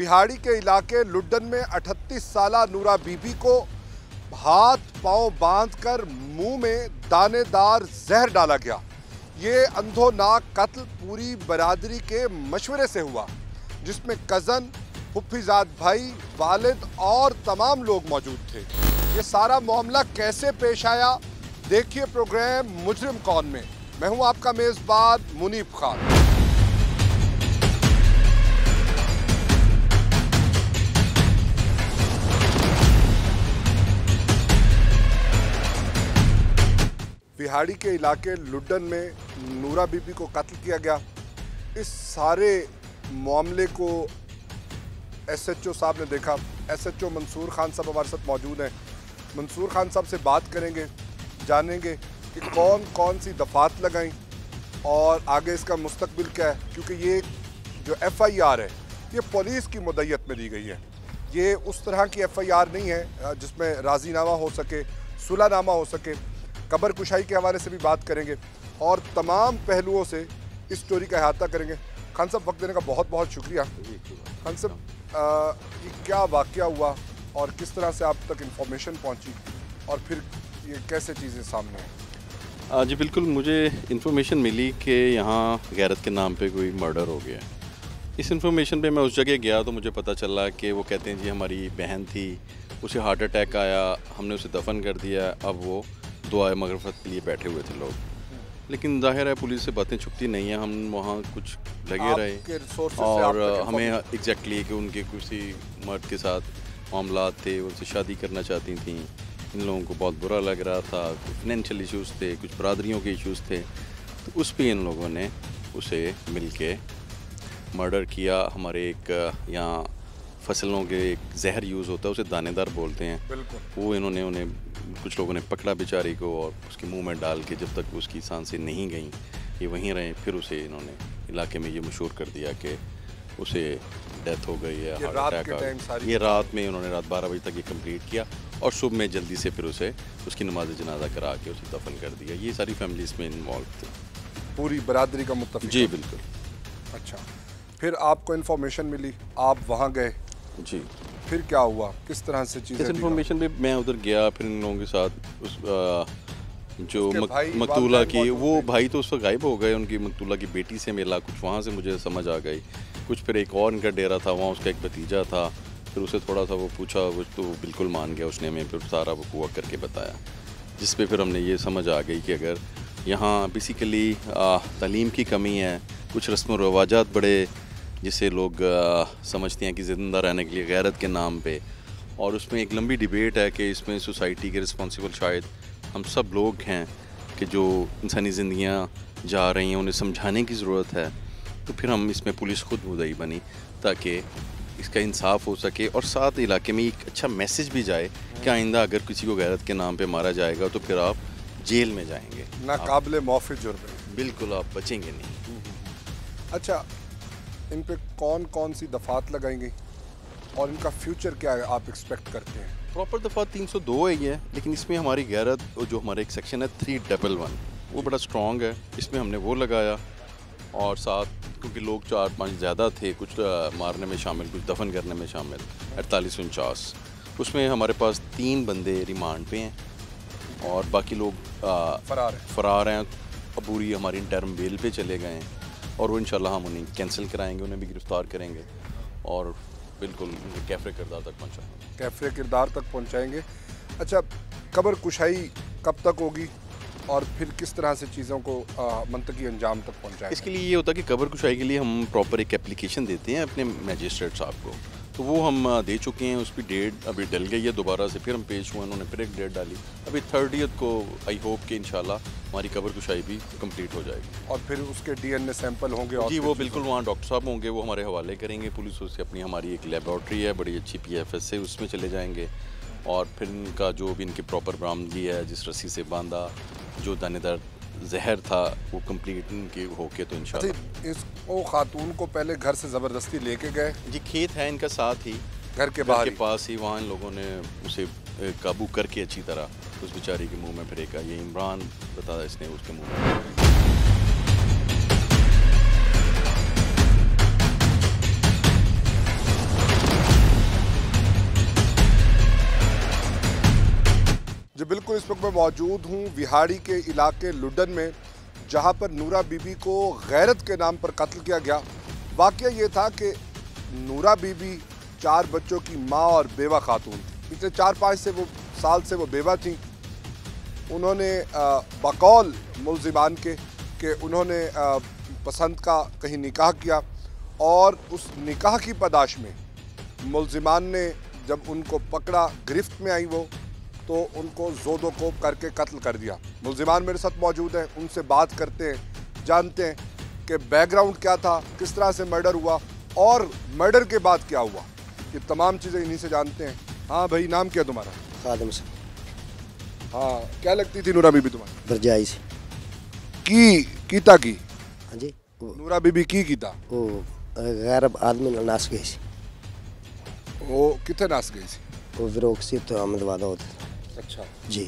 बिहाड़ी के इलाके लुड्डन में 38 साला नूरा बीबी को हाथ पांव बांधकर मुंह में दानेदार जहर डाला गया। ये अंधोनाक कत्ल पूरी बरादरी के मशवरे से हुआ, जिसमें कज़न, फुफ्फीजाद भाई, वालिद और तमाम लोग मौजूद थे। ये सारा मामला कैसे पेश आया, देखिए प्रोग्राम मुजरिम कौन में। मैं हूं आपका मेजबान मुनीब खान। बिहाड़ी के इलाके लुड्डन में नूरा बीबी को कत्ल किया गया। इस सारे मामले को एसएचओ साहब ने देखा। एसएचओ मंसूर खान साहब हमारे साथ मौजूद हैं। मंसूर खान साहब से बात करेंगे, जानेंगे कि कौन कौन सी दफात लगाई और आगे इसका मुस्तकबिल क्या है, क्योंकि ये जो एफआईआर है ये पुलिस की मुद्दत में दी गई है। ये उस तरह की एफआईआर नहीं है जिसमें राजीनामा हो सके, सुलहनामा हो सके। कब्र कुशाई के हवाले से भी बात करेंगे और तमाम पहलुओं से इस स्टोरी का अहाता करेंगे। खान साहब, वक्त देने का बहुत बहुत शुक्रिया। खान साहब, ये क्या वाक़या हुआ और किस तरह से आप तक इंफॉर्मेशन पहुंची और फिर ये कैसे चीज़ें सामने आई? जी बिल्कुल, मुझे इन्फॉर्मेशन मिली कि यहाँ गैरत के नाम पे कोई मर्डर हो गया। इस इन्फॉर्मेशन पे मैं उस जगह गया तो मुझे पता चला कि वो कहते हैं जी हमारी बहन थी, उसे हार्ट अटैक आया, हमने उसे दफन कर दिया, अब वो दुआ मगफरत के लिए बैठे हुए थे लोग। लेकिन जाहिर है पुलिस से बातें छुपती नहीं हैं। हम वहाँ कुछ लगे रहे और हमें एग्जैक्टली कि उनके किसी मर्द के साथ मामला थे, उनसे शादी करना चाहती थी। इन लोगों को बहुत बुरा लग रहा था, कुछ फाइनेंशियल इश्यूज़ थे, कुछ बरादरियों के इश्यूज़ थे, तो उस पर इन लोगों ने उसे मिल के मर्डर किया। हमारे एक यहाँ फसलों के एक जहर यूज़ होता है, उसे दानेदार बोलते हैं, वो इन्होंने उन्हें कुछ लोगों ने पकड़ा बेचारी को और उसके मुंह में डाल के जब तक उसकी सांसें नहीं गईं ये वहीं रहे, फिर उसे इन्होंने इलाके में ये मशहूर कर दिया कि उसे डेथ हो गई है, हार्ट अटैक आ गया। ये रात में उन्होंने रात 12 बजे तक ये कंप्लीट किया और सुबह में जल्दी से फिर उसे उसकी नमाज जनाजा करा के उसे दफन कर दिया। ये सारी फैमिली इसमें इन्वॉल्व थी, पूरी बरादरी का मुत्तफ़िक़। जी बिल्कुल। अच्छा, फिर आपको इन्फॉर्मेशन मिली, आप वहाँ गए जी, फिर क्या हुआ, किस तरह से चीज़ें? इस इन्फॉर्मेशन पे मैं उधर गया, फिर इन लोगों के साथ उस जो मकतूला की, वो भाई तो उस वक्त गायब हो गए, उनकी मकतूला की बेटी से मिला, कुछ वहाँ से मुझे समझ आ गई। कुछ फिर एक और इनका डेरा था, वहाँ उसका एक भतीजा था, फिर उसे थोड़ा सा वो पूछा, वो तो बिल्कुल मान गया, उसने हमें फिर सारा वो हुआ करके बताया, जिस पे फिर हमने ये समझ आ गई कि अगर यहाँ बेसिकली तालीम की कमी है, कुछ रस्म व रवाजात बड़े जिसे लोग समझते हैं कि ज़िंदा रहने के लिए गैरत के नाम पे, और उसमें एक लंबी डिबेट है कि इसमें सोसाइटी के रिस्पॉन्सिबल शायद हम सब लोग हैं कि जो इंसानी ज़िंदगियाँ जा रही हैं उन्हें समझाने की ज़रूरत है। तो फिर हम इसमें पुलिस खुद मुद्दई बनी ताकि इसका इंसाफ हो सके और साथ इलाके में एक अच्छा मैसेज भी जाए कि आइंदा अगर किसी को गैरत के नाम पे मारा जाएगा तो फिर आप जेल में जाएंगे, नाकाबिले मौफ़ी जुर्म, बिल्कुल आप बचेंगे नहीं। अच्छा, इन पे कौन कौन सी दफात लगाई गई और इनका फ्यूचर क्या है, आप एक्सपेक्ट करते हैं? प्रॉपर दफात 302 है ये, लेकिन इसमें हमारी गैरत जो हमारा एक सेक्शन है 311 वो बड़ा स्ट्रॉन्ग है, इसमें हमने वो लगाया। और साथ क्योंकि लोग 4-5 ज़्यादा थे, कुछ मारने में शामिल, कुछ दफन करने में शामिल, 48-49, उसमें हमारे पास 3 बंदे रिमांड पे हैं और बाकी लोग फ़रार हैं। अबूरी हमारी इंटर्म बेल पे चले गए हैं और वो इंशाल्लाह हम उन्हें कैंसिल कराएंगे, उन्हें भी गिरफ़्तार करेंगे और बिल्कुल उनके कैफ़े किरदार तक पहुँचाएंगे। कैफ़े किरदार तक पहुँचाएंगे। अच्छा, कब्र कुशाई कब तक होगी और फिर किस तरह से चीज़ों को मंतकी अंजाम तक पहुँचाएंगे? इसके लिए ये होता है कि कब्र कुशाई के लिए हम प्रॉपर एक एप्लीकेशन देते हैं अपने मैजिस्ट्रेट साहब को, तो वो हम दे चुके हैं। उसकी डेट अभी डल गई है, दोबारा से फिर हम पेश हुए, उन्होंने फिर एक डेट डाली। अभी 30 को आई होप कि इंशाल्लाह हमारी कब्र कुशाई भी कंप्लीट हो जाएगी और फिर उसके डीएनए सैंपल होंगे और जी वो बिल्कुल वहाँ डॉक्टर साहब होंगे, वो हमारे हवाले करेंगे। पुलिस उससे अपनी हमारी एक लेबॉर्ट्री है बड़ी अच्छी PFS से, उसमें चले जाएंगे और फिर इनका जो भी इनकी प्रॉपर बरामदगी है, जिस रस्सी से बांधा जो दानेदार जहर था, वो कंप्लीट इनकी होके तो इंशाल्लाह। वो खातून को पहले घर से ज़बरदस्ती लेके गए? जी, खेत है इनका साथ ही, घर के बाहर के पास ही, वहाँ इन लोगों ने उसे काबू करके अच्छी तरह उस बेचारी के मुंह में फेंका। ये इमरान बताया इसने उसके मुंह में। इस वक्त मैं मौजूद हूँ विहाड़ी के इलाके लुडन में, जहाँ पर नूरा बीबी को गैरत के नाम पर कत्ल किया गया। वाक़या ये था कि नूरा बीबी 4 बच्चों की माँ और बेवा खातून थी। पिछले 4-5 साल से वो बेवा थी। उन्होंने बकौल मुल्ज़िमान के उन्होंने पसंद का कहीं निकाह किया और उस निकाह की पदाश में मुल्ज़िमान ने जब उनको पकड़ा, गिरफ्त में आई वो, तो उनको ज़ोदो कोप करके कत्ल कर दिया। मुल्ज़िमान मेरे साथ मौजूद हैं, उनसे बात करते हैं, जानते हैं कि बैकग्राउंड क्या था, किस तरह से मर्डर हुआ और मर्डर के बाद क्या हुआ। ये तमाम चीज़ें इन्हीं से जानते हैं। हाँ भाई, नाम क्या तुम्हारा? खादिम से। हाँ, क्या लगती थी नूरा बीबी तुम्हारी? बरजाई से। कीता की? हाँ जी। नूरा बीबी की कीता? वो गैर आदमी नास गई सी। वो कितने नास गई सी? वो विरोक से तो अहमदाबाद होते। अच्छा जी।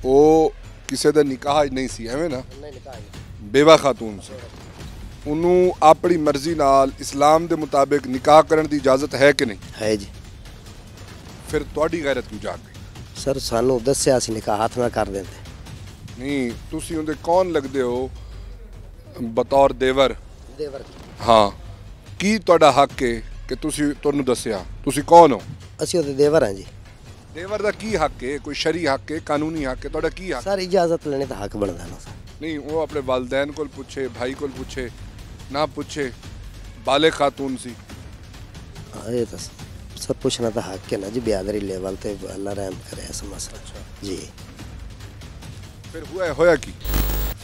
वो किसी दा निकाह नहीं सी एवें ना? नहीं निकाह। बेवा खातून से उन्होंने अपनी मर्जी नाल इस्लाम के मुताबिक निकाह करने की इजाजत है कि नहीं? है जी। फिर तुहाडी गैरत क्यों जाग गई? सर सानू दस्या सी निकाह हाथ ना कर देंगे। नहीं, तुसी उनके कौन लगदे हो बतौर देवर? देवर। हाँ, की तुहाडा हक है कि तुसी तुहानू दस्या? तुसी कौन हो? असी तो देवर हैं जी। देवर दा की हक है? कोई शरी हक है, कानूनी हक है? तुहाडा की हक? सर इजाजत लेने तो हक बनता ना सर। नहीं, वो अपने वालदैन को पूछे, भाई को पूछे, ना पूछे, बाले खातून सी। हाँ ये तो सर पूछना तो हक है ना जी। बियादरी लेवल ते अल्लाह रहम करे ऐसा मसला। अच्छा। जी। फिर होया की?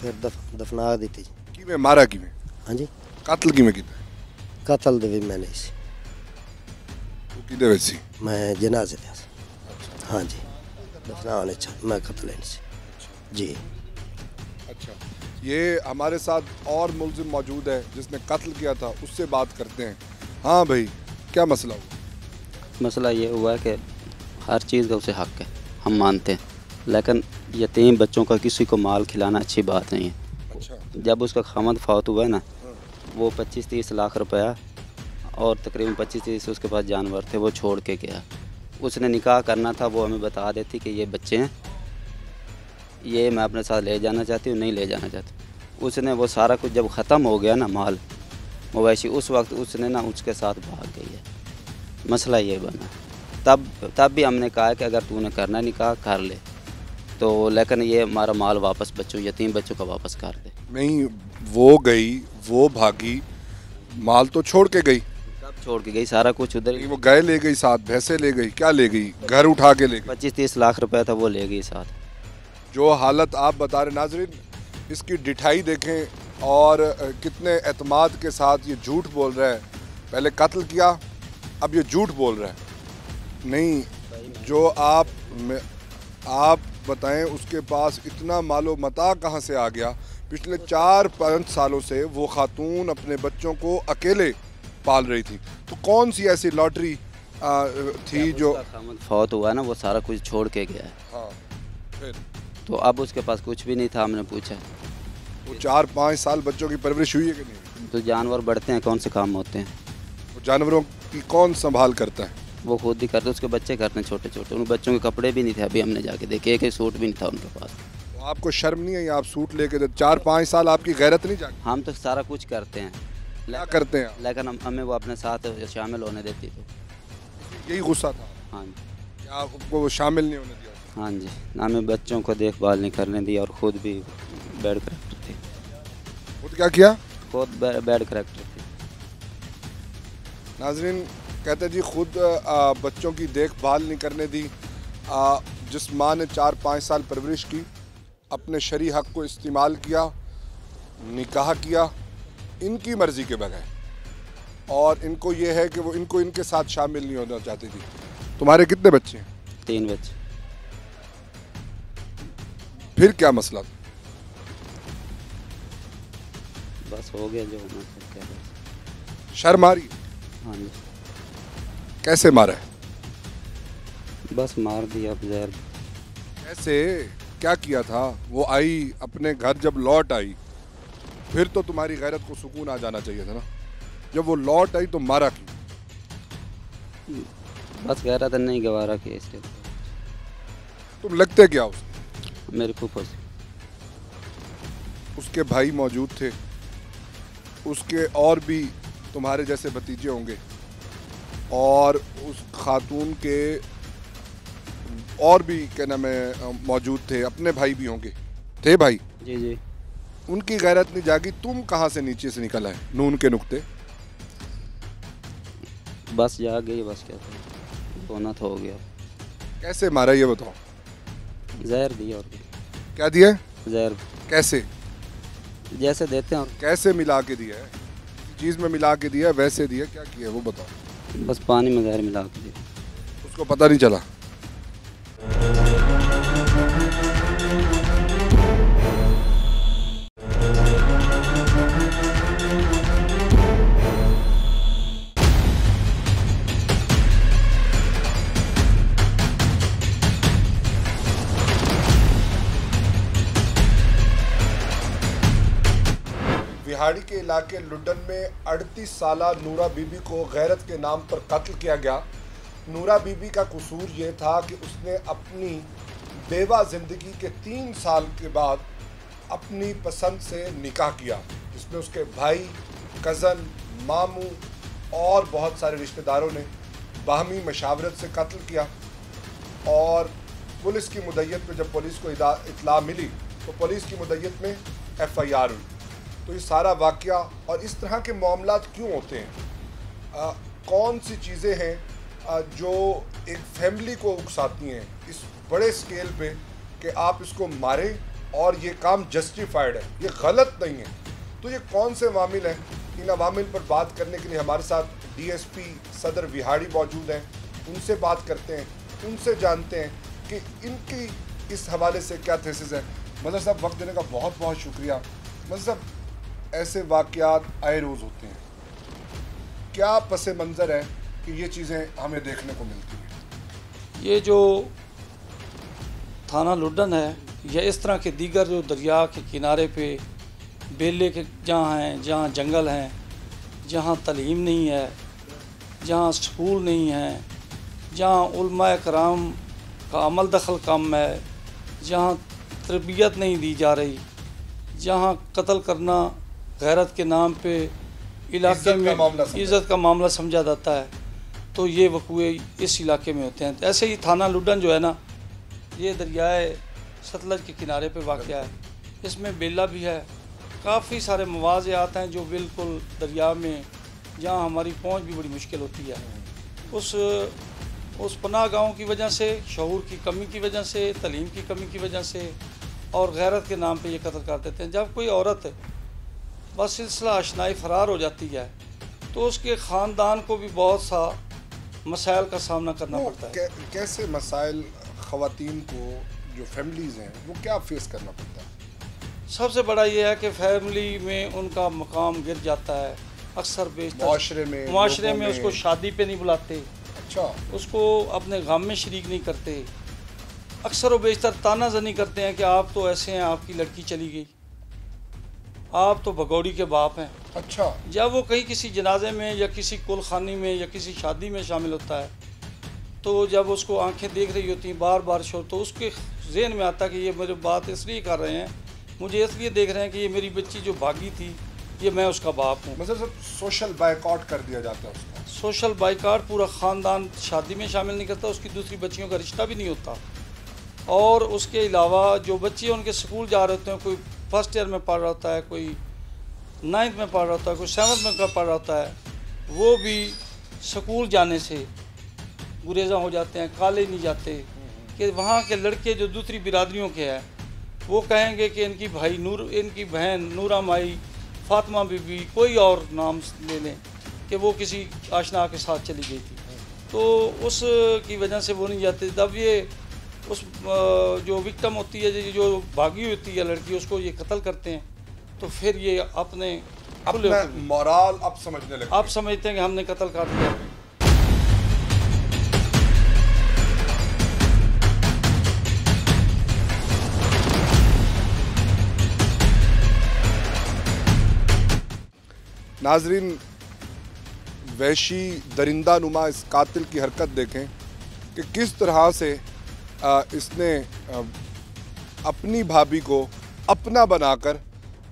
फिर दफना दी थी। की में मारा की में? हाँ जी। कत्ल की में कीता? कतल दे भी मैंने इसी। वो किदे विच सी? मैं जनाजे थे। हाँ जी। दफना होने मैं कतल नहीं सी। जी। अच्छा, ये हमारे साथ और मुल्ज़िम मौजूद है जिसने कत्ल किया था, उससे बात करते हैं। हाँ भाई, क्या मसला हुआ? मसला ये हुआ है कि हर चीज़ का उसे हक़ है, हम मानते हैं, लेकिन यतीम बच्चों का किसी को माल खिलाना अच्छी बात नहीं है। अच्छा। जब उसका खामद फौत हुआ है ना, वो 25-30 लाख रुपया और तकरीबन 25-30 उसके पास जानवर थे, वो छोड़ के गया। उसने निकाह करना था, वो हमें बता देती कि ये बच्चे हैं, ये मैं अपने साथ ले जाना चाहती हूँ, नहीं ले जाना चाहती। उसने वो सारा कुछ जब ख़त्म हो गया ना माल मवेशी, उस वक्त उसने ना उसके साथ भाग गई है। मसला ये बना। तब भी हमने कहा कि अगर तूने करना निकाह कर ले, तो लेकिन ये हमारा माल वापस बच्चों, यतीम बच्चों का वापस कर दे। नहीं, वो गई, वो भागी, माल तो छोड़ के गई। कब छोड़ के गई? सारा कुछ उधर ही। वो गाय ले गई साथ, भैंसे ले गई, क्या ले गई? घर उठा के ले गई। 25-30 लाख रुपया था, वो ले गई साथ। जो हालत आप बता रहे नाज़रीन, इसकी डिठाई देखें और कितने एतमाद के साथ ये झूठ बोल रहा है। पहले कत्ल किया, अब ये झूठ बोल रहा है। नहीं, जो आप बताएं उसके पास इतना मालो मता कहाँ से आ गया? पिछले 4-5 सालों से वो खातून अपने बच्चों को अकेले पाल रही थी, तो कौन सी ऐसी लॉटरी थी जो फौत हुआ ना, वो सारा कुछ छोड़ के गया है। हाँ, फिर तो अब उसके पास कुछ भी नहीं था। हमने पूछा, वो 4-5 साल बच्चों की परवरिश हुई है कि नहीं? तो जानवर बढ़ते हैं, कौन से काम होते हैं? वो जानवरों की कौन संभाल करता है? वो खुद ही करते, उसके बच्चे करते हैं छोटे छोटे। उन बच्चों के कपड़े भी नहीं थे, अभी हमने जाके देखे, एक सूट भी नहीं था उनके पास। तो आपको शर्म नहीं आई? आप सूट लेके 4-5 साल आपकी गैरत नहीं जागी? हम तो सारा कुछ करते हैं, क्या करते हैं? लेकिन हमें वो अपने साथ शामिल होने देती तो। यही गुस्सा था हाँ जी। कि आपको वो शामिल नहीं होने दिया? हाँ जी, ना हमें बच्चों को देखभाल नहीं करने दी, और ख़ुद भी बैड करैक्टर थी। खुद क्या किया? खुद बैड करैक्टर थी। नाजरीन कहते जी, खुद बच्चों की देखभाल नहीं करने दी। जिस माँ ने 4-5 साल परवरिश की, अपने शरी हक को इस्तेमाल किया, निकाह किया इनकी मर्ज़ी के बगैर, और इनको ये है कि वो इनको इनके साथ शामिल नहीं होना चाहती थी। तुम्हारे कितने बच्चे हैं? 3 बच्चे। फिर क्या मसला था? बस हो गया जो होना था, क्या कर। शर्म आ रही है? हाँ जी। कैसे मारा है? बस मार दिया जहर। कैसे, क्या किया था? वो आई अपने घर, जब लौट आई फिर तो तुम्हारी गैरत को सुकून आ जाना चाहिए था ना। जब वो लौट आई तो मारा क्यों? बस गैरत नहीं गवारा कि इसलिए। तुम लगते क्या उसको? मेरे फूफा से। उसके भाई मौजूद थे, उसके और भी तुम्हारे जैसे भतीजे होंगे, और उस खातून के और भी क्या नाम है मौजूद थे, अपने भाई भी होंगे, थे भाई? जी जी। उनकी गैरत नहीं जागी, तुम कहाँ से नीचे से निकल आए नून के नुक्ते? बस जा गई, बस क्या था, सोना तो हो गया। कैसे मारा ये बताओ? जहर दिया और क्या दिया? जहर कैसे? जैसे देते हैं, और कैसे मिला के दिया है? चीज़ में मिला के दिया, वैसे दिया, क्या किया वो बताओ? बस पानी में जहर मिला के दिया। उसको पता नहीं चला? बिहाड़ी के इलाके लुड्डन में 38 साला नूरा बीबी को गैरत के नाम पर कत्ल किया गया। नूरा बीबी का कसूर ये था कि उसने अपनी बेवा ज़िंदगी के 3 साल के बाद अपनी पसंद से निकाह किया, जिसमें उसके भाई, कज़न, मामू और बहुत सारे रिश्तेदारों ने बाहमी मशावरत से कत्ल किया। और पुलिस की मुद्दत में जब पुलिस को इत्तला मिली तो पुलिस की मुद्दत में FIR हुई। तो ये सारा वाक़या और इस तरह के मामलात क्यों होते हैं? कौन सी चीज़ें हैं जो एक फैमिली को उकसाती हैं इस बड़े स्केल पे कि आप इसको मारें और ये काम जस्टिफाइड है, ये गलत नहीं है? तो ये कौन से अवामिल हैं? इन अवामिल पर बात करने के लिए हमारे साथ DSP सदर बिहाड़ी मौजूद हैं। उनसे बात करते हैं, उनसे जानते हैं कि इनकी इस हवाले से क्या थेसिस है। मदर साहब, वक्त देने का बहुत बहुत शुक्रिया। मदर साहब, ऐसे वाक़यात आए रोज़ होते हैं, क्या पस मंज़र है कि ये चीज़ें हमें देखने को मिलती हैं? ये जो थाना लुड्डन है या इस तरह के दीगर जो दरिया के किनारे पे बेले के जहाँ हैं, जहाँ जंगल हैं, जहाँ तलीम नहीं है, जहाँ स्कूल नहीं है, जहाँ उलमाए कराम का अमल दखल कम है, जहाँ तरबियत नहीं दी जा रही, जहाँ कत्ल करना गैरत के नाम पे इलाके में इज़्ज़त का मामला समझा जाता है, तो ये वक़ूए इस इलाके में होते हैं। ऐसे ही थाना लुड्डन जो है ना, ये दरियाए सतलज के किनारे पे वाक़या है। इसमें बेला भी है, काफ़ी सारे मवाज़ियात हैं जो बिल्कुल दरिया में जहाँ हमारी पहुँच भी बड़ी मुश्किल होती है। उस पनाह गाँव की वजह से, शऊर की कमी की वजह से, तलीम की कमी की वजह से और गैरत के नाम पे ये कत्ल कर देते हैं। जब कोई औरत बस सिलसिला आशनाई फ़रार हो जाती है तो उसके ख़ानदान को भी बहुत सा मसाइल का सामना करना पड़ता है। कैसे मसाइल ख़वातीन को, जो फैमिलीज़ हैं, वो क्या फेस करना पड़ता है? सबसे बड़ा ये है कि फैमिली में उनका मकाम गिर जाता है। अक्सर बेशतर माशरे में उसको शादी पे नहीं बुलाते, अच्छा, उसको अपने गम में शरीक नहीं करते। अक्सर व बेशतर तानाजनी करते हैं कि आप तो ऐसे हैं, आपकी लड़की चली गई, आप तो भगौड़ी के बाप हैं। अच्छा, जब वो कहीं किसी जनाजे में या किसी कुलखानी में या किसी शादी में शामिल होता है तो जब उसको आंखें देख रही होती हैं बार बार शोर, तो उसके जहन में आता है कि ये मेरे बात इसलिए कर रहे हैं, मुझे इसलिए देख रहे हैं कि ये मेरी बच्ची जो भागी थी, ये मैं उसका बाप हूँ। मतलब सोशल बायकॉट कर दिया जाता है उसका। सोशल बायकॉट, पूरा ख़ानदान शादी में शामिल नहीं करता, उसकी दूसरी बच्चियों का रिश्ता भी नहीं होता। और उसके अलावा जो बच्चे उनके स्कूल जा रहे होते हैं, कोई फर्स्ट ईयर में पढ़ रहा होता है, कोई 9th में पढ़ रहा होता है, कोई 7th में पढ़ रहा होता है, वो भी स्कूल जाने से गुरेज़ा हो जाते हैं, कॉलेज नहीं जाते। कि वहाँ के लड़के जो दूसरी बिरादरियों के हैं वो कहेंगे कि इनकी बहन नूरा माई, फातिमा बीबी, कोई और नाम ले लें, कि वो किसी आशना के साथ चली गई थी, तो उस की वजह से वो नहीं जाते। तब ये उस जो विक्टिम होती है, जो भागी होती है लड़की, उसको ये कत्ल करते हैं। तो फिर ये अपने मोराल अब समझने लगे, आप समझते हैं कि हमने कत्ल कर दिया। नाजरीन, वहशी दरिंदा नुमा इस कातिल की हरकत देखें कि किस तरह से इसने अपनी भाभी को अपना बनाकर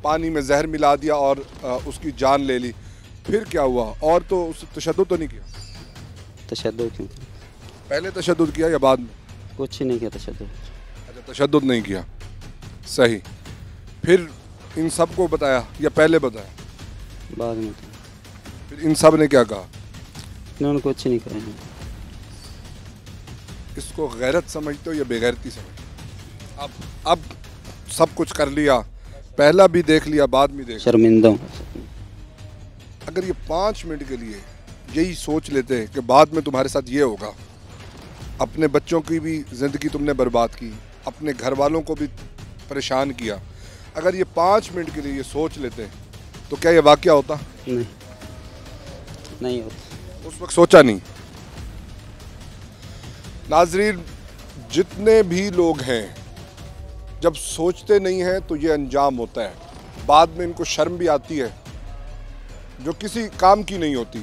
पानी में जहर मिला दिया और उसकी जान ले ली। फिर क्या हुआ? और तो उस तशद्दुद तो नहीं किया? तशद्दुद क्यों? पहले तशद्दुद किया या बाद में? कुछ ही नहीं किया तशद्दुद। अच्छा, तशद्दुद नहीं किया, सही। फिर इन सब को बताया या पहले बताया? बाद में तो फिर इन सब ने क्या कहा? इन्होंने कुछ नहीं कहा। इसको गैरत समझते हो या बेगैरती समझते हो? अब सब कुछ कर लिया, पहला भी देख लिया, बाद में देख। शर्मिंदा हूँ। अगर ये 5 मिनट के लिए यही सोच लेते कि बाद में तुम्हारे साथ ये होगा, अपने बच्चों की भी ज़िंदगी तुमने बर्बाद की, अपने घर वालों को भी परेशान किया, अगर ये 5 मिनट के लिए ये सोच लेते तो क्या ये वाक़या होता? नहीं होता। उस वक्त सोचा नहीं। नाज़रीन, जितने भी लोग हैं जब सोचते नहीं हैं तो ये अंजाम होता है। बाद में इनको शर्म भी आती है जो किसी काम की नहीं होती।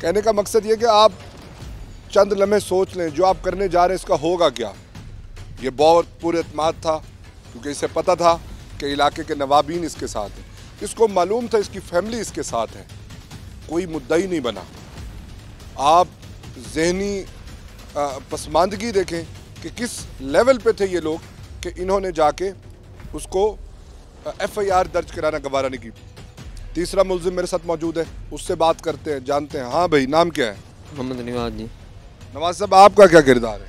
कहने का मकसद ये कि आप चंद लम्हे सोच लें, जो आप करने जा रहे हैं इसका होगा क्या। ये बहुत पुरएतमाद था क्योंकि इसे पता था कि इलाके के नवाबीन इसके साथ हैं, इसको मालूम था इसकी फैमिली इसके साथ है, कोई मुद्दाई नहीं बना। आप ज़हनी पसमानदगी देखें कि किस लेवल पे थे ये लोग कि इन्होंने जाके उसको FIR दर्ज कराना गवारा नहीं की। तीसरा मुल्जिम मेरे साथ मौजूद है, उससे बात करते हैं, जानते हैं। हाँ भाई, नाम क्या है? मोहम्मद नवाज जी। नवाज साहब, आपका क्या किरदार है?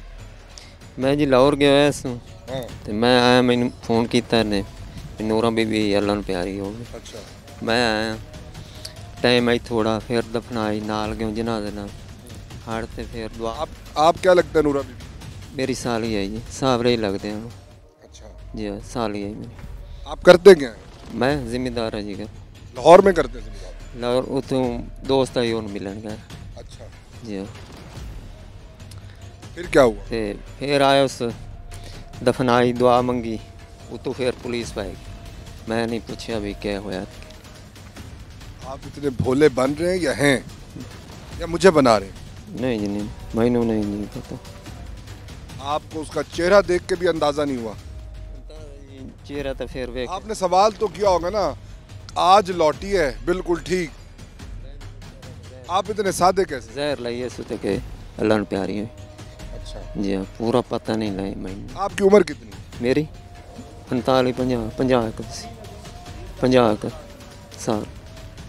मैं जी लाहौर गया होया सूँ हाँ। ते मैं आया, मैंने फोन किया ने नूरा बीबी अल्लाह नूं प्यारी हो गई। अच्छा, मैं आया टाइम आई थोड़ा, फिर दफनाई नाल गयो जनाजे नाल हाड़ ते फिर दुआ। आप क्या लगता है नूरा बीबी? मेरी साली है जी, सावरे ही लगते हैं। अच्छा, जी हाँ, साली है मेरी। आप करते क्या हैं? मैं जिम्मेदार है जी घर लाहौर में करते हैं ज़िम्मेदार? लाहौर उतों दोस्त आई उन मिलन गए। अच्छा, जी हाँ, फिर क्या हुआ? ते फिर आया उस दफनाई दुआ मंगी, उतो फिर पुलिस पाएगी। मैं नहीं पूछा भी क्या होया। आप इतने भोले बन रहे हैं या हैं या मुझे बना रहे हैं? नहीं जी नहीं, मैनू नहीं पता। आपको उसका चेहरा देख के भी अंदाज़ा नहीं हुआ? चेहरा तो फिर वे आपने सवाल तो किया होगा ना, आज लौटी है बिल्कुल ठीक, आप इतने सादे कैसे? जहर लाइए सुते के अल्लाह ने प्यारी है। अच्छा, जी हाँ, पूरा पता नहीं लाई मैंने। आपकी उम्र कितनी? मेरी 45 50 साल।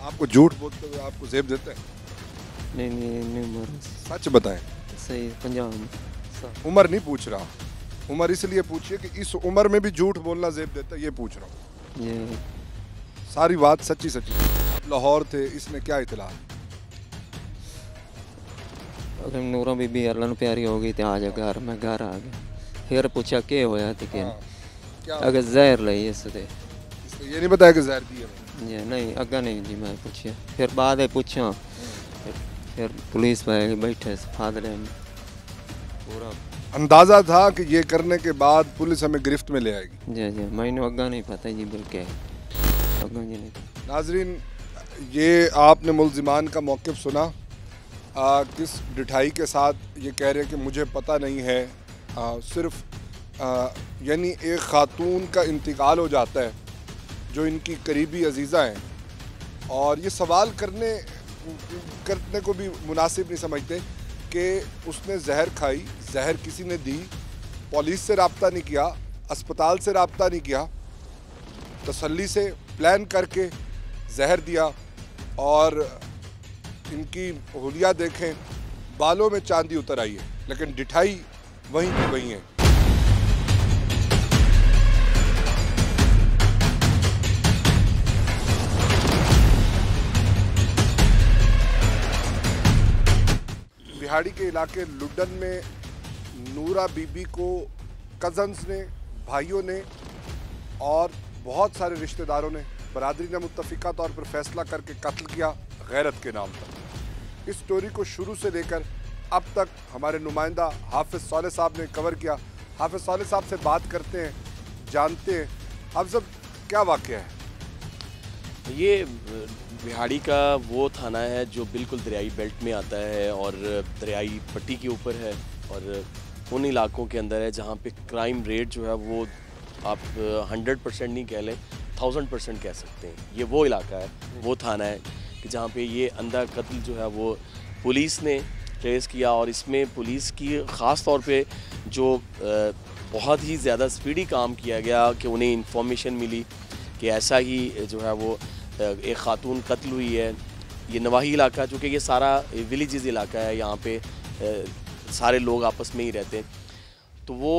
आपको झूठ बोलते हुए आपको जेब देते हैं? नहीं उम्र सच बताएं। सही 50 साल। उम्र नहीं पूछ रहा, उम्र इसलिए पूछिए कि इस उम्र में भी झूठ बोलना जेब देता है, ये पूछ रहा हूँ। ये सारी बात सच्ची सच्ची। आप लाहौर थे, इसने क्या इतला? अगर नूरा बीबी अल्लाह ने प्यारी हो गई तो आ जा घर। मैं घर आ गया, फिर पूछा क्या होया तो क्या अगर जहर लाई सुते। इसने ये नहीं बताया कि जहर दी है? जी नहीं, अग्गा नहीं जी मैं पूछा, फिर बाद में पूछा, फिर पुलिस वाले बैठे फादर पूरा अंदाज़ा था कि ये करने के बाद पुलिस हमें गिरफ्त में ले आएगी। जी मैंने अग्गा नहीं पता जी, बिल्कुल अग्गा जी नहीं। नाजरीन, ये आपने मुल्जिमान का मौक़िफ़ सुना, किस डिठाई के साथ ये कह रहे हैं कि मुझे पता नहीं है। सिर्फ यानी एक ख़ातून का इंतकाल हो जाता है जो इनकी करीबी अजीज़ा हैं, और ये सवाल करने को भी मुनासिब नहीं समझते कि उसने जहर खाई, जहर किसी ने दी, पुलिस से रब्ता नहीं किया, अस्पताल से रब्ता नहीं किया, तसल्ली से प्लान करके जहर दिया। और इनकी हुलिया देखें, बालों में चांदी उतर आई है, लेकिन डिठाई वहीं की वहीं है। बिहाड़ी के इलाके लुड्डन में नूरा बीबी को कज़न्स ने, भाइयों ने और बहुत सारे रिश्तेदारों ने, बरादरी ने मुत्तफ़िका तौर पर फैसला करके कत्ल किया गैरत के नाम पर। इस स्टोरी को शुरू से लेकर अब तक हमारे नुमाइंदा हाफिज़ सालेह साहब ने कवर किया। हाफिज़ सालेह साहब से बात करते हैं, जानते हैं। अब सब क्या वाक़या है? ये बिहाड़ी का वो थाना है जो बिल्कुल दरियाई बेल्ट में आता है और दरियाई पट्टी के ऊपर है, और उन इलाकों के अंदर है जहाँ पे क्राइम रेट जो है वो आप 100% नहीं कह लें, 1000% कह सकते हैं। ये वो इलाका है, वो थाना है कि जहाँ पे ये अंधा कत्ल जो है वो पुलिस ने ट्रेस किया। और इसमें पुलिस की ख़ास तौर पे जो बहुत ही ज़्यादा स्पीडी काम किया गया कि उन्हें इंफॉर्मेशन मिली कि ऐसा ही जो है वो एक ख़ातून कत्ल हुई है। ये नवाही इलाका, चूँकि ये सारा विलेजेस इलाका है, यहाँ पे सारे लोग आपस में ही रहते हैं, तो वो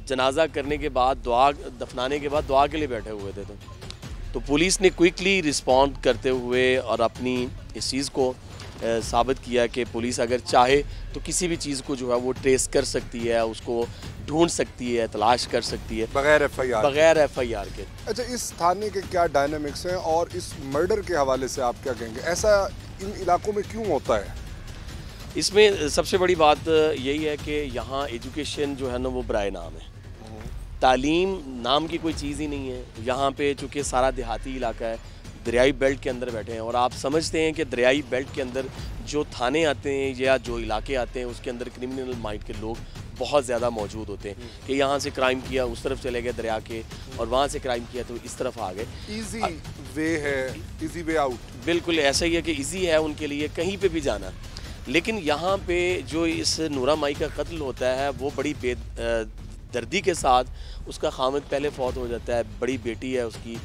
जनाजा करने के बाद दुआ दफनाने के बाद दुआ के लिए बैठे हुए थे। तो पुलिस ने क्विकली रिस्पॉन्ड करते हुए और अपनी इस चीज़ को साबित किया कि पुलिस अगर चाहे तो किसी भी चीज़ को जो है वो ट्रेस कर सकती है, उसको ढूंढ सकती है, तलाश कर सकती है बगैर एफआईआर के। अच्छा, इस थाने के क्या डायनामिक्स हैं और इस मर्डर के हवाले से आप क्या कहेंगे? ऐसा इन इलाकों में क्यों होता है? इसमें सबसे बड़ी बात यही है कि यहाँ एजुकेशन जो है ना वो बराए नाम है, तालीम नाम की कोई चीज़ ही नहीं है। यहाँ पे चूँकि सारा देहाती इलाका है, दरियाई बेल्ट के अंदर बैठे हैं, और आप समझते हैं कि दरियाई बेल्ट के अंदर जो थाने आते हैं या जो इलाके आते हैं उसके अंदर क्रिमिनल माइंड के लोग बहुत ज़्यादा मौजूद होते हैं कि यहाँ से क्राइम किया उस तरफ चले गए दरिया के, और वहाँ से क्राइम किया तो इस तरफ आ गए। इजी वे है, इजी वे आउट। बिल्कुल ऐसा ही है कि इजी है उनके लिए कहीं पे भी जाना। लेकिन यहाँ पे जो इस नूरा माई का कत्ल होता है वो बड़ी दर्दी के साथ, उसका खामिद पहले फौत हो जाता है, बड़ी बेटी है उसकी,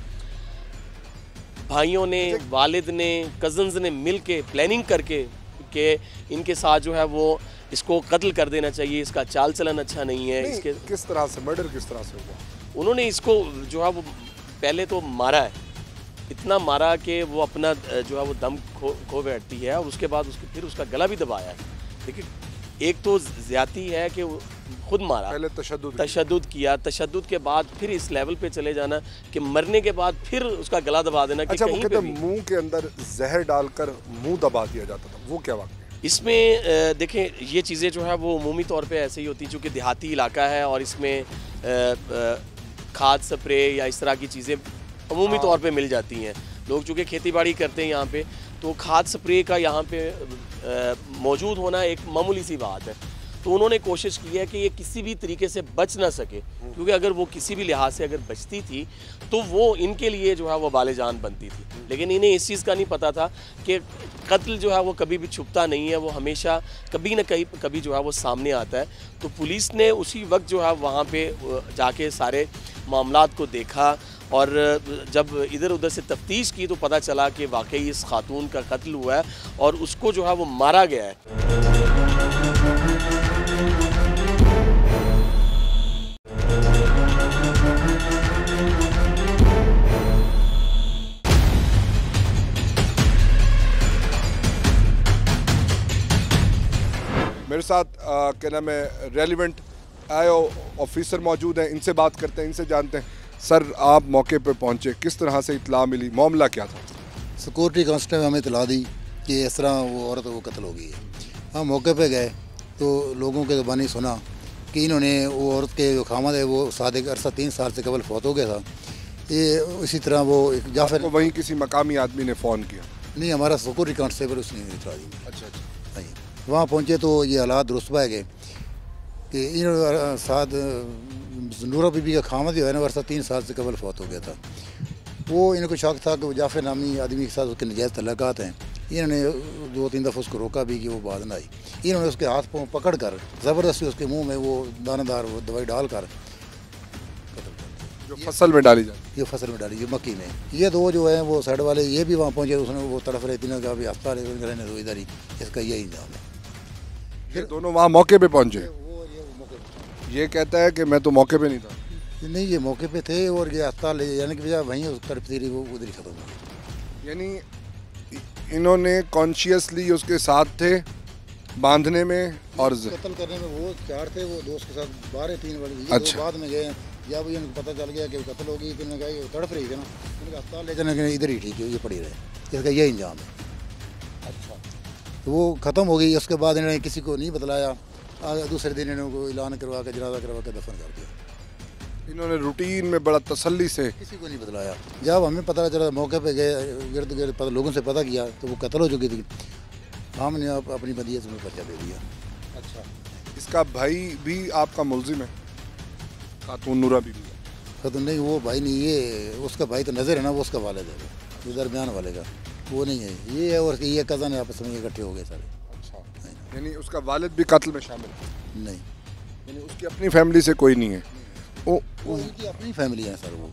भाइयों ने, वालिद ने, कज़न्स ने मिल के प्लानिंग करके कि इनके साथ जो है वो इसको कत्ल कर देना चाहिए, इसका चाल चलन अच्छा नहीं है। इसके किस तरह से मर्डर किस तरह से हुआ? उन्होंने इसको जो है वो पहले तो मारा है, इतना मारा कि वो अपना जो है वो दम खो बैठती है, और उसके बाद फिर उसका गला भी दबाया है। देखिए, एक तो ज़्यादती है कि खुद मारा, पहले तशद्दुद किया, तशद्दुद के बाद फिर इस लेवल पे चले जाना कि मरने के बाद फिर उसका गला दबा देना। अच्छा, कि वो कहते हैं मुंह के अंदर जहर डालकर मुंह दबा दिया जाता था, वो क्या वाक़या? इसमें देखें, ये चीज़ें जो है वो अमूमी तौर पे ऐसे ही होती हैं, चूँकि देहाती इलाका है और इसमें खाद स्प्रे या इस तरह की चीज़ें अमूमी तौर पे मिल जाती हैं। लोग चूँकि खेती बाड़ी करते हैं यहाँ पे, तो खाद स्प्रे का यहाँ पे मौजूद होना एक मामूली सी बात है। तो उन्होंने कोशिश की है कि ये किसी भी तरीके से बच ना सके, क्योंकि अगर वो किसी भी लिहाज से अगर बचती थी तो वो इनके लिए जो है वो बाले जान बनती थी। लेकिन इन्हें इस चीज़ का नहीं पता था कि कत्ल जो है वो कभी भी छुपता नहीं है, वो हमेशा कभी ना कभी जो है वो सामने आता है। तो पुलिस ने उसी वक्त जो है वहाँ पे जाके सारे मामलात को देखा, और जब इधर उधर से तफ्तीश की तो पता चला कि वाकई इस खातून का कत्ल हुआ है और उसको जो है वो मारा गया है। मेरे साथ क्या नाम है, रेलिवेंट आयो ऑफिसर मौजूद हैं, इनसे बात करते हैं, इनसे जानते हैं। सर, आप मौके पर पहुंचे, किस तरह से इत्तला मिली, मामला क्या था? सिक्योरिटी कांस्टेबल ने हमें इत्तला दी कि इस तरह वो औरत वो कत्ल हो गई है। हम मौके पे गए तो लोगों के ज़बानी सुना कि इन्होंने वो औरत के जो खामद है वो सादिक अरसा 3 साल से कबल फौत हो गया था। ये इसी तरह वो जाफर को वहीं किसी मकामी आदमी ने फ़ोन किया? नहीं, हमारा सिक्योरिटी कांस्टेबल उसने इत्तला दी। अच्छा, हाँ, वहाँ पहुँचे तो ये हालात दुरुस्त पाए गए कि इन साथ नूरा बीबी का खामद जो है ना वर्षा 3 साल से कबल फौत हो गया था। वो इनको शौक था कि वो जाफर नामी आदमी के साथ उसके नजायज़ तल्लुकात हैं। इन्होंने 2-3 दफ़ा उसको रोका भी कि वो बात ना आई। इन्होंने उसके हाथ पाँव पकड़ कर ज़बरदस्ती उसके मुंह में वो दानादार वो दवाई डाल कर जो फसल में डाली जाती, ये फसल में डाली, ये मक्की में। ये दो जो है वो साइड वाले ये भी वहाँ पहुँचे, उसने वो तड़फ रहे, तीनों का भी अस्पताल रहने दो इधर ही, इसका यही इंजाम है। फिर दोनों वहाँ मौके पे पहुँचे? ये कहता है कि मैं तो मौके पे नहीं था। नहीं, ये मौके पे थे और ये अस्पताल यानी कि वहीं उस तरफ तेरी वो उधर ही खत्म हो गई। यानी इन्होंने कॉन्शियसली उसके साथ थे बांधने में और कत्ल करने में। वो 4 थे, वो दोस्त के साथ 12-3 बजे। अच्छा, बाद में गए जब इनको पता चल गया कि कत्ल हो गई, तो कहा तड़प रही थी ना, उनका अस्पताल ले जाने इधर ही ठीक है, ये पड़ी रहे, इसका यही इंजाम है। अच्छा, तो वो ख़त्म हो गई। उसके बाद इन्होंने किसी को नहीं बतलाया, दूसरे दिन इनको ऐलान करवा के जनाजा करवा के दफन कर दिया। इन्होंने रूटीन में बड़ा तसल्ली से किसी को नहीं बतलाया। जब हमें पता चला, मौके पे गए, गिरद गिरद लोगों से पता किया तो वो कत्ल हो चुकी थी। हमने अपनी बदियत में पर्चा दे दिया। अच्छा, इसका भाई भी आपका मुलजिम है, खातून नूरा बीबी का? तो नहीं, वो भाई नहीं, ये उसका भाई तो नज़र है ना, वो उसका वालिद है, वो दरमियान वाले का, वो नहीं है। ये है और ये कज़न है, आपस में इकट्ठे हो गए सारे। अच्छा, यानी उसका वालिद भी कत्ल में शामिल है? नहीं, यानी उसकी अपनी फैमिली से कोई नहीं है? वो इनकी अपनी फैमिली है सर, वो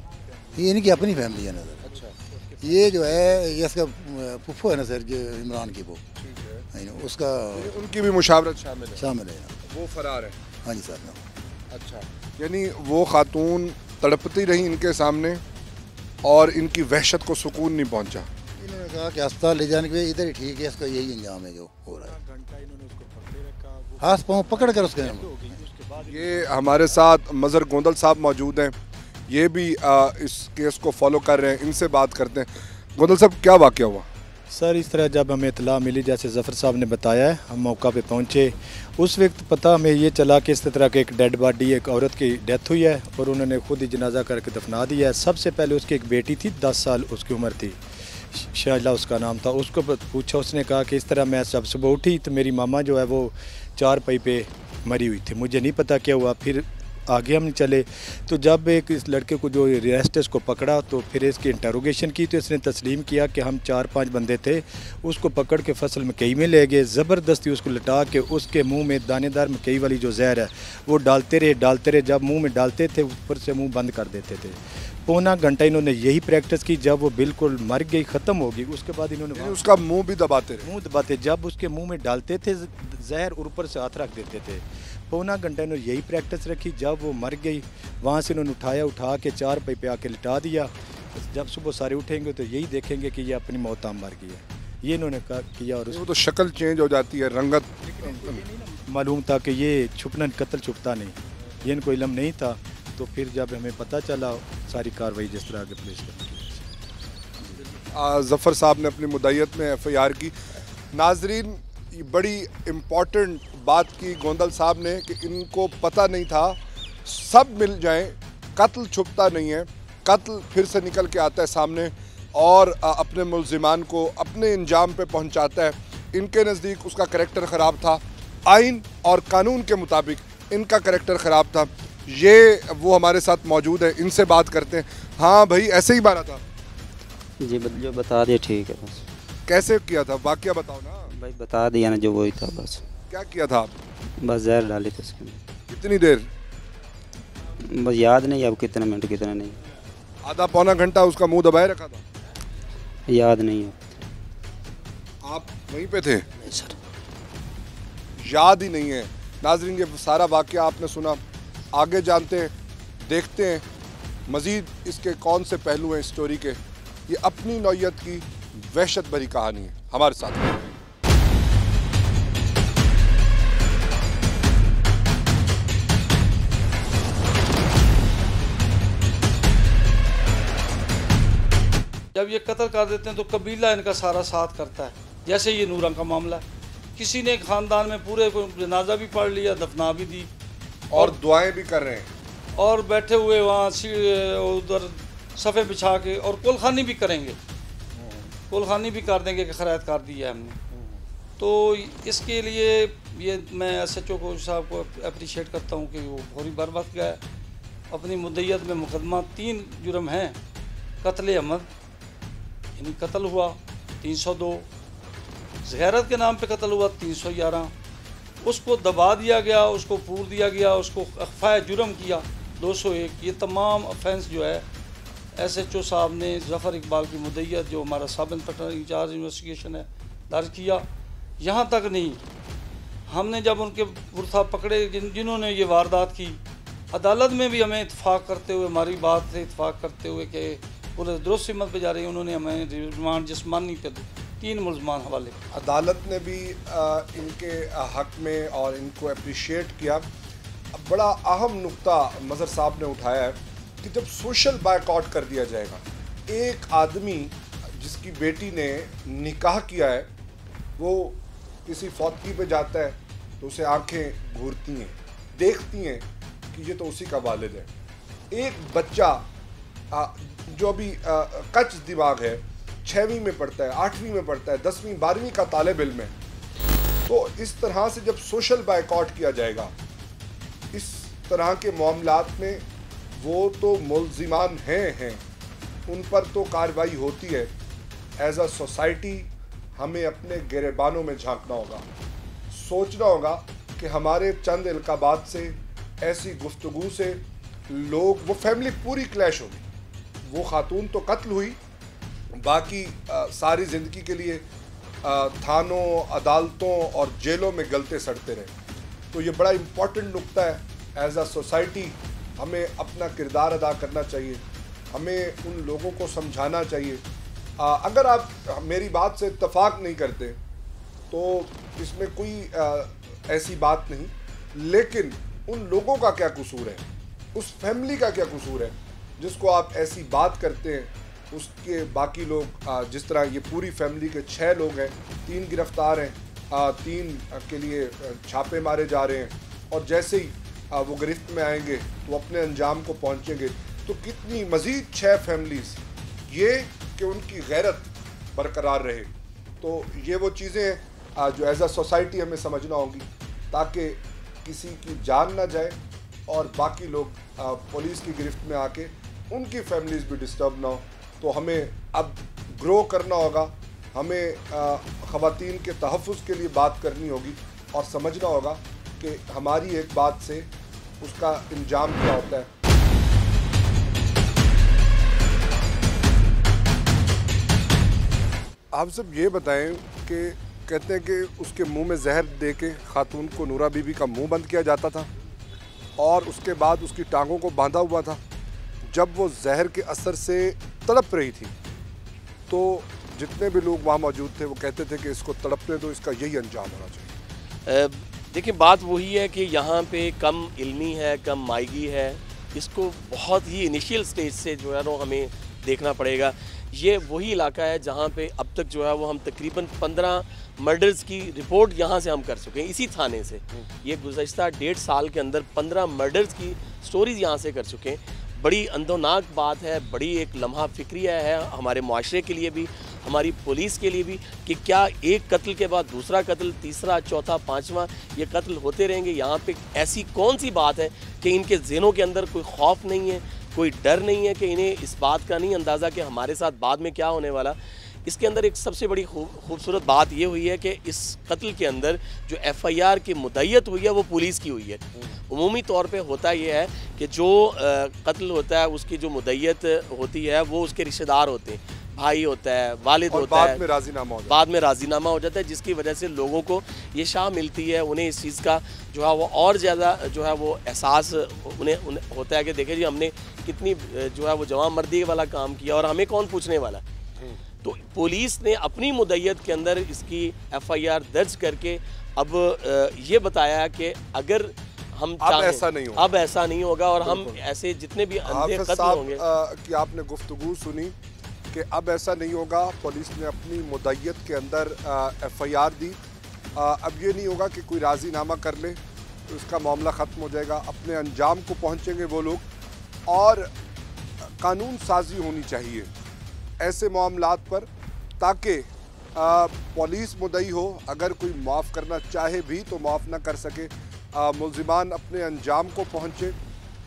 ये इनकी अपनी फैमिली है ना सर। अच्छा, ये जो है ये इसका फुफ्फो है ना सर, जो इमरान की, वो उसका उनकी भी मुशावरत शामिल है? वो फरार है? हाँ जी सर। अच्छा, यानी वो खातून तड़पती रही इनके सामने और इनकी वहशत को सुकून नहीं पहुंचा। इन्होंने कहा कि अस्पताल ले जाने के इधर ही ठीक है, इसका यही अंजाम है जो हो रहा है। हाथ पाँव पकड़ कर उसके ये हमारे साथ मज़हर गोंदल साहब मौजूद हैं, ये भी इस केस को फॉलो कर रहे हैं, इनसे बात करते हैं। गोंदल साहब, क्या वाक़या हुआ? सर, इस तरह जब हमें इतला मिली, जैसे ज़फ़र साहब ने बताया है, हम मौका पे पहुंचे। उस वक्त पता हमें ये चला कि इस तरह के एक डेड बॉडी, एक औरत की डेथ हुई है और उन्होंने खुद ही जनाजा करके दफना दिया है। सबसे पहले उसकी एक बेटी थी, 10 साल उसकी उम्र थी, शाइला उसका नाम था। उसको पूछा, उसने कहा कि इस तरह मैं जब सुबह उठी तो मेरी मामा जो है वो चारपाई पे मरी हुई थी, मुझे नहीं पता क्या हुआ। फिर आगे हम चले तो जब एक इस लड़के को जो अरेस्ट है उसको पकड़ा तो फिर इसकी इंटरोगेशन की तो इसने तस्लीम किया कि हम 4-5 बंदे थे, उसको पकड़ के फसल मकई में ले गए, ज़बरदस्ती उसको लटा के उसके मुंह में दानेदार मकई वाली जो जहर है वो डालते रहे। जब मुंह में डालते थे ऊपर से मुंह बंद कर देते थे। पौना घंटा इन्होंने यही प्रैक्टिस की। जब वो बिल्कुल मर गई, ख़त्म होगी, उसके बाद इन्होंने उसका मुंह भी दबाते रहे? मुँह दबाते, जब उसके मुँह में डालते थे जहर और ऊपर से हाथ रख देते थे। पौना घंटा इन्होंने यही प्रैक्टिस रखी। जब वो मर गई वहाँ से इन्होंने उठा के चारपाई पे आके लिटा दिया। जब सुबह सारे उठेंगे तो यही देखेंगे कि ये अपनी मौत मर गई है। ये इन्होंने किया और वो तो शक्ल चेंज हो जाती है, रंगत मालूम था कि ये छुपना कत्ल छुपता नहीं, ये इनको इल्म नहीं था। तो फिर जब हमें पता चला सारी कार्रवाई जिस तरह आगे पुलिस कर। ज़फ़र साहब ने अपनी मुद्दईयत में FIR की। नाजरीन, बड़ी इम्पॉर्टेंट बात की गोंदल साहब ने कि इनको पता नहीं था, सब मिल जाएं, कत्ल छुपता नहीं है, कत्ल फिर से निकल के आता है सामने और अपने मुल्ज़िमान को अपने इंजाम पे पहुंचाता है। इनके नज़दीक उसका करैक्टर ख़राब था, आइन और कानून के मुताबिक इनका करैक्टर ख़राब था। ये वो हमारे साथ मौजूद है, इनसे बात करते हैं। हाँ भाई, ऐसे ही मारा था? जी, जो बता दिए ठीक है। बस कैसे किया था, वाक़या बताओ ना भाई। बता दिया ना, जो वही था बस। क्या किया था आप? बस जहर डाली थी उसके में। कितनी देर? बस याद नहीं अब कितने मिनट कितने नहीं। आधा पौना घंटा उसका मुंह दबाए रखा था? याद नहीं है। आप वहीं पे थे? नहीं सर, याद ही नहीं है। नाजरीन, ये सारा वाक़या आपने सुना। आगे जानते हैं, देखते हैं मज़ीद इसके कौन से पहलू हैं स्टोरी के। ये अपनी नौयत की वहशत भरी कहानी है। हमारे साथ जब ये कत्ल कर देते हैं तो कबीला इनका सारा साथ करता है। जैसे ये नूरा का मामला है, किसी ने ख़ानदान में पूरे को जनाजा भी पढ़ लिया, दफना भी दी और दुआएं भी कर रहे हैं और बैठे हुए वहाँ उधर सफ़े बिछा के और कुलखानी भी करेंगे, कुलखानी भी कर देंगे कि खैरात कर दी है हमने। तो इसके लिए ये मैं SHO को साहब को अप्रिशिएट करता हूँ कि वो फौरी बर वक्त गए। अपनी मुद्दईयत में मुकदमा 3 जुर्म हैं। कत्ल अमद यानी कत्ल हुआ 302, ज़गैरत के नाम पे कत्ल हुआ 311, उसको दबा दिया गया, उसको पूर दिया गया, उसको अख्फा जुर्म किया 201। ये तमाम ऑफेंस जो है SHO साहब ने ज़फ़र इकबाल की मुद्दईयत, जो हमारा सब इंस्पेक्टर इंचार्ज इन्वेस्टिगेशन है, दर्ज किया। यहाँ तक नहीं, हमने जब उनके बुरथा पकड़े जिन्होंने ये वारदात की, अदालत में भी हमें इत्फाक करते हुए, हमारी बात से इत्फाक करते हुए कि पुलिस दुरुस्त सिमत पे जा रही है, उन्होंने हमें रिमांड जिस्मानी पे 3 मुल्ज़मान हवाले। अदालत ने भी इनके हक़ में और इनको अप्रिशिएट किया। बड़ा अहम नुक्ता मज़हर साहब ने उठाया है कि जब सोशल बायकॉट कर दिया जाएगा, एक आदमी जिसकी बेटी ने निकाह किया है वो किसी फौतगी पे जाता है तो उसे आंखें घूरती हैं, देखती हैं कि ये तो उसी का वालिद है। एक बच्चा जो अभी कच्च दिमाग है, 6वीं में पढ़ता है, 8वीं में पढ़ता है, 10वीं 12वीं का तालिब इल्म है, तो इस तरह से जब सोशल बायकॉट किया जाएगा, इस तरह के मामलात में वो तो मुल्ज़िमान हैं, उन पर तो कार्रवाई होती है। एज अ सोसाइटी हमें अपने गिरेबानों में झांकना होगा, सोचना होगा कि हमारे चंद इल्काबात से, ऐसी गुफ्तगू से लोग, वो फैमिली पूरी क्लैश होगी। वो खातून तो कत्ल हुई, बाकी सारी ज़िंदगी के लिए थानों, अदालतों और जेलों में गलते सड़ते रहे। तो ये बड़ा इम्पॉर्टेंट नुक्ता है। एज अ सोसाइटी हमें अपना किरदार अदा करना चाहिए, हमें उन लोगों को समझाना चाहिए। अगर आप मेरी बात से इत्तफाक नहीं करते तो इसमें कोई ऐसी बात नहीं, लेकिन उन लोगों का क्या कसूर है, उस फैमिली का क्या कसूर है जिसको आप ऐसी बात करते हैं। उसके बाकी लोग, जिस तरह ये पूरी फैमिली के 6 लोग हैं, 3 गिरफ्तार हैं, 3 के लिए छापे मारे जा रहे हैं, और जैसे ही वो गिरफ्त में आएंगे तो अपने अंजाम को पहुंचेंगे। तो कितनी मज़ीद 6 फैमिलीज़, ये कि उनकी गैरत बरकरार रहे। तो ये वो चीज़ें हैं जो एज अ सोसाइटी हमें समझना होगी, ताकि किसी की जान ना जाए और बाकी लोग पुलिस की गिरफ्त में आके उनकी फैमिलीज़ भी डिस्टर्ब ना हो। तो हमें अब ग्रो करना होगा, हमें ख़वातीन के तहफ़्फ़ुज़ के लिए बात करनी होगी और समझना होगा कि हमारी एक बात से उसका अंजाम क्या होता है। आप सब ये बताएं कि कहते हैं कि उसके मुंह में जहर दे के खातून को, नूरा बीबी का मुंह बंद किया जाता था और उसके बाद उसकी टांगों को बांधा हुआ था। जब वो जहर के असर से तड़प रही थी तो जितने भी लोग वहाँ मौजूद थे वो कहते थे कि इसको तड़पने दो, इसका यही अंजाम होना चाहिए। देखिए, बात वही है कि यहाँ पे कम इल्मी है, कम माइगी है। इसको बहुत ही इनिशियल स्टेज से जो है ना हमें देखना पड़ेगा। ये वही इलाका है जहाँ पे अब तक जो है वो हम तकरीबन 15 मर्डर्स की रिपोर्ट यहाँ से हम कर चुके हैं, इसी थाने से। ये गुज़श्ता 1.5 साल के अंदर 15 मर्डर्स की स्टोरीज़ यहाँ से कर चुके हैं। बड़ी अंदोनाक बात है, बड़ी एक लम्हा फ़िक्रिया है हमारे माशरे के लिए भी, हमारी पुलिस के लिए भी, कि क्या एक कत्ल के बाद दूसरा कत्ल, तीसरा, चौथा, 5वां ये कत्ल होते रहेंगे। यहाँ पे ऐसी कौन सी बात है कि इनके ज़हनों के अंदर कोई खौफ नहीं है, कोई डर नहीं है, कि इन्हें इस बात का नहीं अंदाज़ा कि हमारे साथ बाद में क्या होने वाला। इसके अंदर एक सबसे बड़ी खूबसूरत बात ये हुई है कि इस कत्ल के अंदर जो FIR की मुद्दत हुई है वो पुलिस की हुई है। उमूमी तौर पे होता ये है कि जो कत्ल होता है उसकी जो मुद्दत होती है वो उसके रिश्तेदार होते हैं, भाई होता है, वालिद होता है, बाद में राज़ीनामा हो जाता है, जिसकी वजह से लोगों को ये शाह मिलती है, उन्हें इस चीज़ का जो है वो और ज़्यादा जो है वो एहसास उन्हें होता है कि देखिए जी हमने कितनी जो है वो जवान मर्दी वाला काम किया और हमें कौन पूछने वाला। तो पुलिस ने अपनी मुद्दत के अंदर इसकी FIR दर्ज करके अब ये बताया कि अगर हम अब ऐसा नहीं होगा और हम ऐसे जितने भी अंधे कत्ल होंगे कि आपने गुफ्तगू सुनी कि अब ऐसा नहीं होगा। पुलिस ने अपनी मुद्दत के अंदर FIR दी। अब ये नहीं होगा कि कोई राज़ीनामा कर ले तो इसका मामला ख़त्म हो जाएगा। अपने अंजाम को पहुँचेंगे वो लोग और कानून साजी होनी चाहिए ऐसे मामलात पर, ताकि पुलिस मुद्दई हो, अगर कोई माफ़ करना चाहे भी तो माफ़ ना कर सके, मुल्ज़िमान अपने अंजाम को पहुँचे।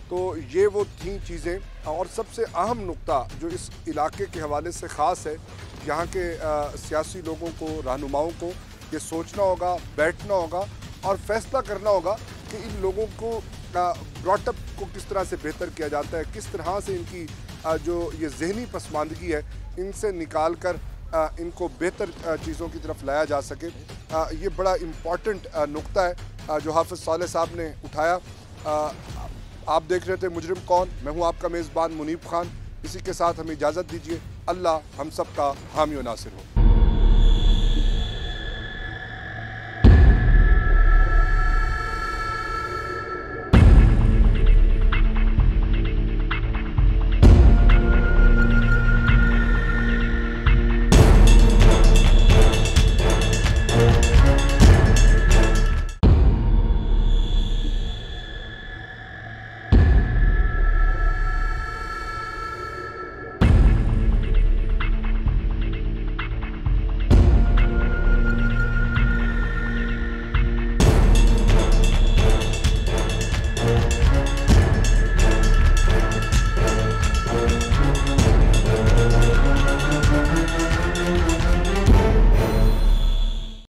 तो ये वो थी चीज़ें। और सबसे अहम नुक्ता जो इस इलाके के हवाले से ख़ास है, यहाँ के सियासी लोगों को, रहनुमाओं को ये सोचना होगा, बैठना होगा और फ़ैसला करना होगा कि इन लोगों को ब्रॉटअप को किस तरह से बेहतर किया जाता है, किस तरह से इनकी जो ये ज़हनी पसमानदगी है इनसे निकाल कर इनको बेहतर चीज़ों की तरफ लाया जा सके। ये बड़ा इम्पॉर्टेंट नुक्ता है जो हाफ़िज़ सालेह साहब ने उठाया। आप देख रहे थे मुजरिम कौन, मैं हूँ आपका मेज़बान मुनीब खान। इसी के साथ हमें इजाज़त दीजिए। अल्लाह हम सब का हामी व नासिर हो।